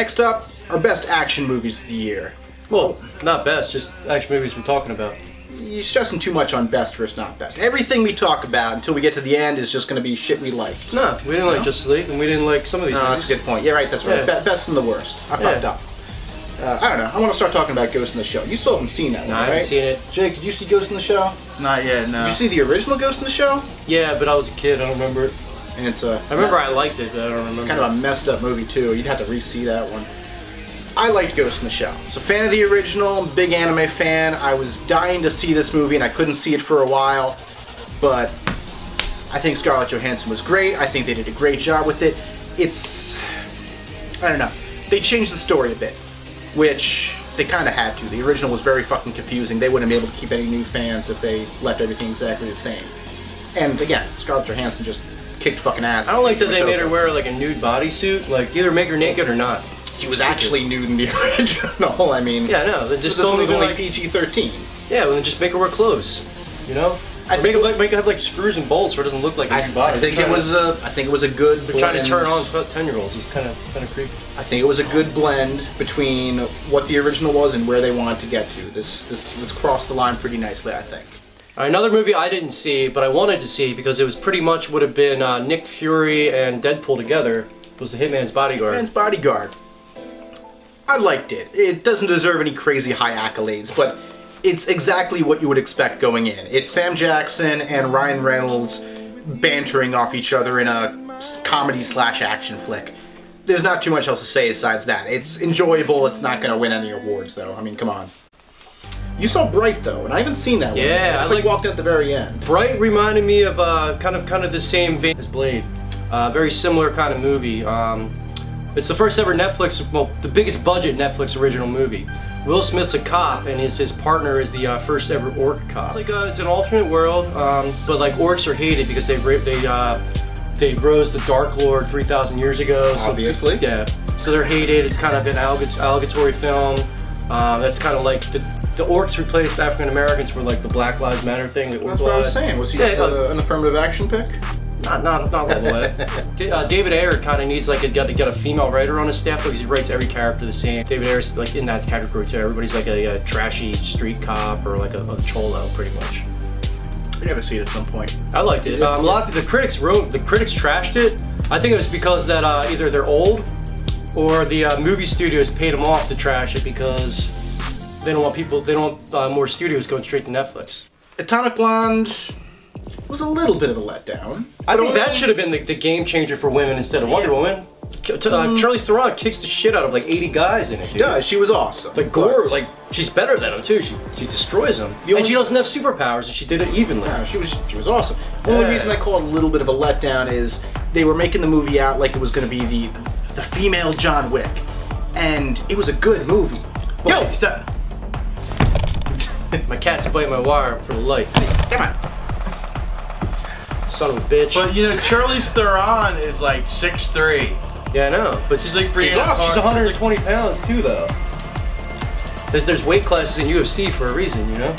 Next up, our best action movies of the year. Well, not best, just action movies we're talking about. You're stressing too much on best versus not best. Everything we talk about until we get to the end is just going to be shit we liked. No, we didn't like Justice League, and we didn't like some of these movies. That's a good point. Yeah, right, that's right. Yeah. Best and the worst. I fucked up. I don't know. I want to start talking about Ghost in the Shell. You still haven't seen that one, No, right? I haven't seen it. Jake, did you see Ghost in the Shell? Not yet, no. Did you see the original Ghost in the Shell? Yeah, but I was a kid, I don't remember it. And it's I remember I liked it, but I don't remember. It's kind of a messed up movie too. You'd have to re-see that one. I liked Ghost in the Shell. So fan of the original, big anime fan. I was dying to see this movie and I couldn't see it for a while, but I think Scarlett Johansson was great. I think they did a great job with it. I don't know. They changed the story a bit, which they kind of had to. The original was very fucking confusing. They wouldn't be able to keep any new fans if they left everything exactly the same. And again, Scarlett Johansson just kicked fucking ass. I don't like that they made her wear like a nude bodysuit. Like, either make her naked or not. She was actually nude in the original. I mean, yeah, no, they just this don't was even only like PG-13. Yeah, well, then just make her wear clothes. You know, I or think make it have like screws and bolts where it doesn't look like a nude body. I think it was a good. They're trying to turn on 10-year-olds. It's kind of creepy. I think it was a good blend between what the original was and where they wanted to get to. This crossed the line pretty nicely, I think. All right, another movie I didn't see, but I wanted to see because it was pretty much would have been Nick Fury and Deadpool together, was The Hitman's Bodyguard. Hitman's Bodyguard. I liked it. It doesn't deserve any crazy high accolades, but it's exactly what you would expect going in. It's Sam Jackson and Ryan Reynolds bantering off each other in a comedy/action flick. There's not too much else to say besides that. It's enjoyable. It's not going to win any awards, though. I mean, come on. You saw Bright, though, and I haven't seen that one. Yeah, I walked at the very end. Bright reminded me of kind of the same vein as Blade. Very similar kind of movie. It's the first ever Netflix, well, the biggest budget Netflix original movie. Will Smith's a cop, and his partner is the first ever orc cop. It's like it's an alternate world, but like orcs are hated because they rose the Dark Lord 3,000 years ago. So, obviously. Yeah. So they're hated. It's kind of an allegatory film. That's kind of like the orcs replaced African Americans for like the Black Lives Matter thing. That's what I was saying. Was he just an affirmative action pick? Not all the way. David Ayer kind of needs like to get a female writer on his staff because he writes every character the same. David Ayer's like in that category too. Everybody's like a trashy street cop or like a cholo, pretty much. I gotta see it at some point. I liked it. A lot of the critics trashed it. I think it was because that either they're old or the movie studios paid them off to trash it because they don't want more studios going straight to Netflix. Atomic Blonde was a little bit of a letdown. I think that should have been the game changer for women instead of Wonder Woman. Charlize Theron kicks the shit out of like 80 guys in it. Dude. She does. She was awesome. Like Gore, like she's better than him too. She destroys him, and she doesn't have superpowers, and she did it evenly. Yeah, she was awesome. The only reason I call it a little bit of a letdown is they were making the movie out like it was going to be the female John Wick, and it was a good movie. Yo, my cat's biting my wire for the light. Come on. Son of a bitch. But you know, Charlize Theron is like 6'3". Yeah, I know. But she's like she's 120 pounds too, though. There's weight classes in UFC for a reason, you know.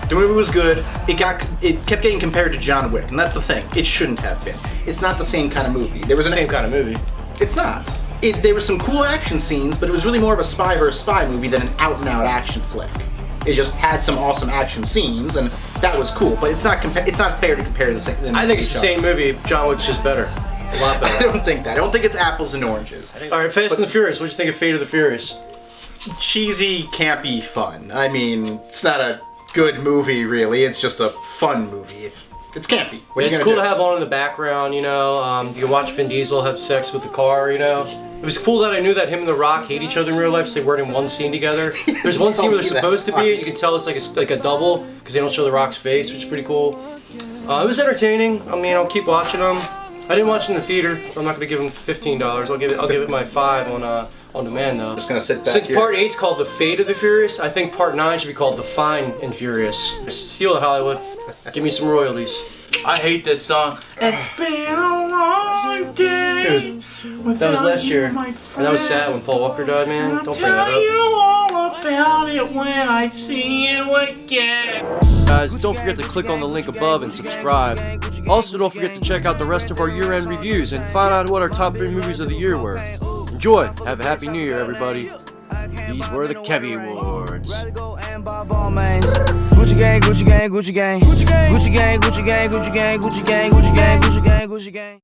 The movie was good. It kept getting compared to John Wick, and that's the thing. It shouldn't have been. It's not the same kind of movie. It's the same kind of movie. It's not. There were some cool action scenes, but it was really more of a spy versus spy movie than an out-and-out action flick. It just had some awesome action scenes, and that was cool. But it's not fair to compare the same. I think it's the same movie. John Wick's just better, a lot better. I don't think that. I don't think it's apples and oranges. All right, Fast and the Furious. What'd you think of Fate of the Furious? Cheesy, campy fun. I mean, it's not a good movie really. It's just a fun movie. It's campy. It's cool to have on in the background, you know. You can watch Vin Diesel have sex with the car, you know. It was cool that I knew that him and The Rock hate each other in real life, so they weren't in one scene together. There's one scene where they're supposed to be, and you can tell it's like a double, because they don't show The Rock's face, which is pretty cool. It was entertaining. I mean, I'll keep watching them. I didn't watch it in the theater, so I'm not going to give them $15. I'll give it my 5 on demand, though. Just going to sit back Since here. Part 8's called The Fate of the Furious, I think Part 9 should be called The Fine and Furious. Steal it, Hollywood. Give me some royalties. I hate this song. It's been a long day. Dude, that was last year. And that was sad when Paul Walker died, man. Don't bring that Tell you up. all about it when I see you again. Guys, don't forget to click on the link above and subscribe. Also, don't forget to check out the rest of our year-end reviews and find out what our top 3 movies of the year were. Enjoy. Have a happy New Year, everybody. These were the Kevy Awards. Gucci gang, Gucci gang, Gucci gang, Gucci gang, Gucci gang, Gucci gang, Gucci gang, Gucci gang, Gucci gang, Gucci gang, Gucci gang.